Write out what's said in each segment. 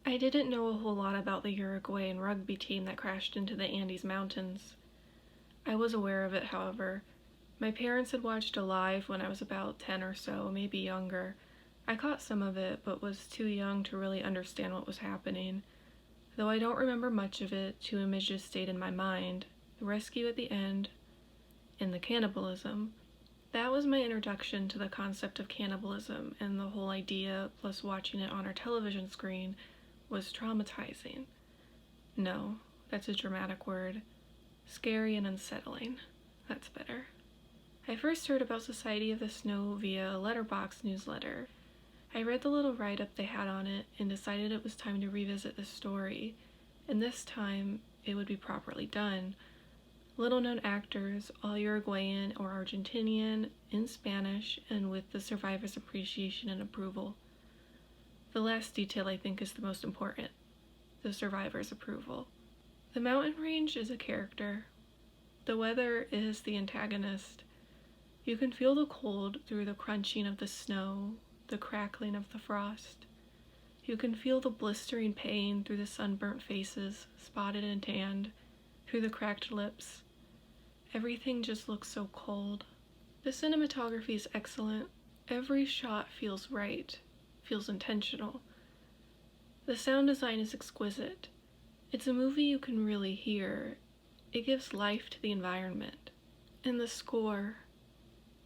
I didn't know a whole lot about the Uruguayan rugby team that crashed into the Andes Mountains. I was aware of it, however. My parents had watched it live when I was about 10 or so, maybe younger. I caught some of it, but was too young to really understand what was happening. Though I don't remember much of it, two images stayed in my mind: the rescue at the end and the cannibalism. That was my introduction to the concept of cannibalism, and the whole idea, plus watching it on our television screen, was traumatizing. No, that's a dramatic word. Scary and unsettling. That's better. I first heard about Society of the Snow via a letterbox newsletter. I read the little write-up they had on it and decided it was time to revisit the story, and this time it would be properly done. Little-known actors, all Uruguayan or Argentinian, in Spanish, and with the survivors' appreciation and approval. The last detail I think is the most important: the survivors' approval. The mountain range is a character. The weather is the antagonist. You can feel the cold through the crunching of the snow, the crackling of the frost. You can feel the blistering pain through the sunburnt faces, spotted and tanned, through the cracked lips. Everything just looks so cold. The cinematography is excellent. Every shot feels right, feels intentional. The sound design is exquisite. It's a movie you can really hear. It gives life to the environment. And the score.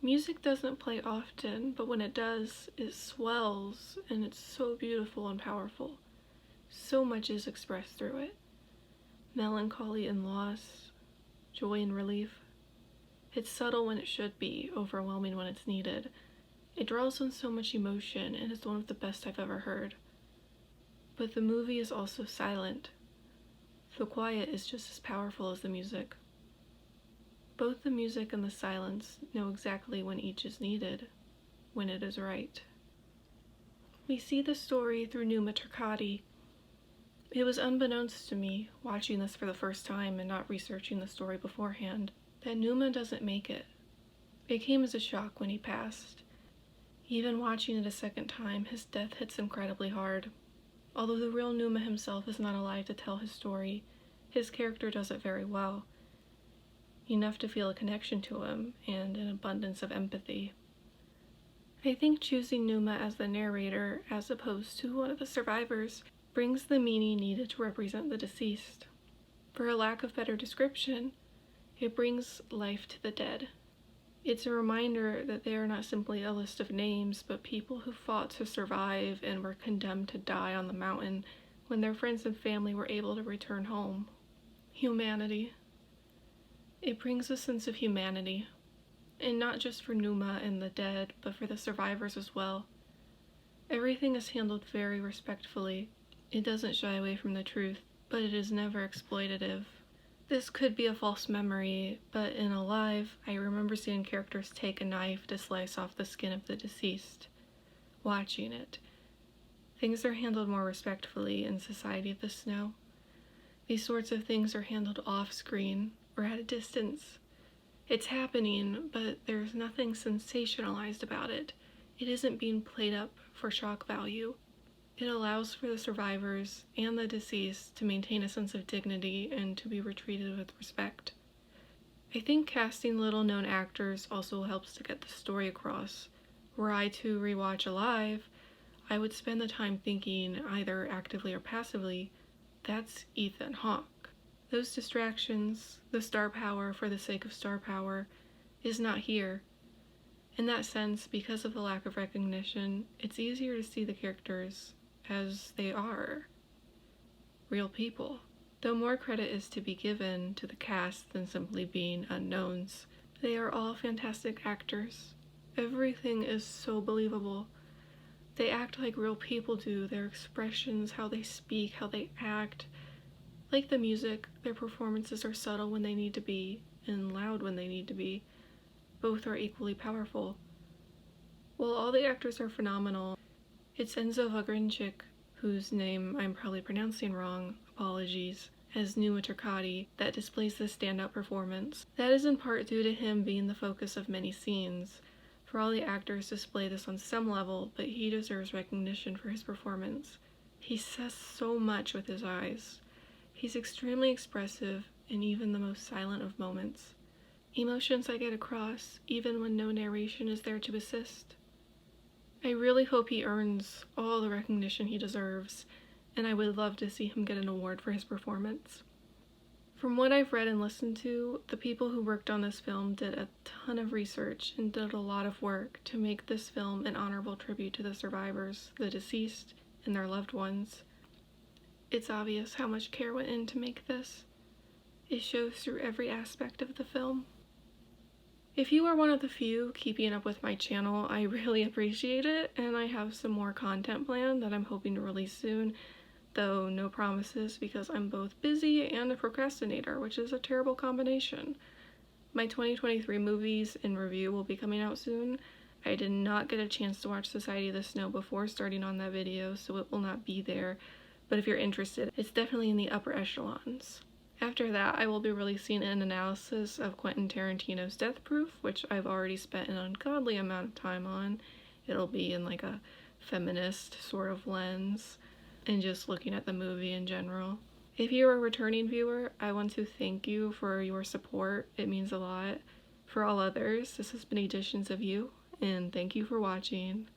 Music doesn't play often, but when it does, it swells, and it's so beautiful and powerful. So much is expressed through it. Melancholy and loss, joy and relief. It's subtle when it should be, overwhelming when it's needed. It draws on so much emotion, and is one of the best I've ever heard. But the movie is also silent. The quiet is just as powerful as the music. Both the music and the silence know exactly when each is needed, when it is right. We see the story through Numa Turcati. It was unbeknownst to me, watching this for the first time and not researching the story beforehand, that Numa doesn't make it. It came as a shock when he passed. Even watching it a second time, his death hits incredibly hard. Although the real Numa himself is not alive to tell his story, his character does it very well. Enough to feel a connection to him, and an abundance of empathy. I think choosing Numa as the narrator, as opposed to one of the survivors, brings the meaning needed to represent the deceased. For a lack of better description, it brings life to the dead. It's a reminder that they are not simply a list of names, but people who fought to survive and were condemned to die on the mountain when their friends and family were able to return home. Humanity. It brings a sense of humanity, and not just for Numa and the dead, but for the survivors as well. Everything is handled very respectfully. It doesn't shy away from the truth, but it is never exploitative. This could be a false memory, but in Alive, I remember seeing characters take a knife to slice off the skin of the deceased. Watching it. Things are handled more respectfully in Society of the Snow. These sorts of things are handled off-screen, or at a distance. It's happening, but there's nothing sensationalized about it. It isn't being played up for shock value. It allows for the survivors and the deceased to maintain a sense of dignity and to be treated with respect. I think casting little-known actors also helps to get the story across. Were I to rewatch Alive, I would spend the time thinking, either actively or passively, that's Ethan Hawke. Those distractions, the star power for the sake of star power, is not here. In that sense, because of the lack of recognition, it's easier to see the characters as they are. Real people. Though more credit is to be given to the cast than simply being unknowns, they are all fantastic actors. Everything is so believable. They act like real people do, their expressions, how they speak, how they act. Like the music, their performances are subtle when they need to be, and loud when they need to be. Both are equally powerful. While all the actors are phenomenal, it's Enzo Vogrincic, whose name I'm probably pronouncing wrong, apologies, as Numa Turcati, that displays this standout performance. That is in part due to him being the focus of many scenes. For all the actors display this on some level, but he deserves recognition for his performance. He says so much with his eyes. He's extremely expressive in even the most silent of moments. Emotions I get across, even when no narration is there to assist. I really hope he earns all the recognition he deserves, and I would love to see him get an award for his performance. From what I've read and listened to, the people who worked on this film did a ton of research and did a lot of work to make this film an honorable tribute to the survivors, the deceased, and their loved ones. It's obvious how much care went in to make this. It shows through every aspect of the film. If you are one of the few keeping up with my channel, I really appreciate it, and I have some more content planned that I'm hoping to release soon, though no promises because I'm both busy and a procrastinator, which is a terrible combination. My 2023 movies in review will be coming out soon. I did not get a chance to watch Society of the Snow before starting on that video, so it will not be there, but if you're interested, it's definitely in the upper echelons. After that, I will be releasing an analysis of Quentin Tarantino's Death Proof, which I've already spent an ungodly amount of time on. It'll be in like a feminist sort of lens, and just looking at the movie in general. If you're a returning viewer, I want to thank you for your support. It means a lot. For all others, this has been Editions of You, and thank you for watching.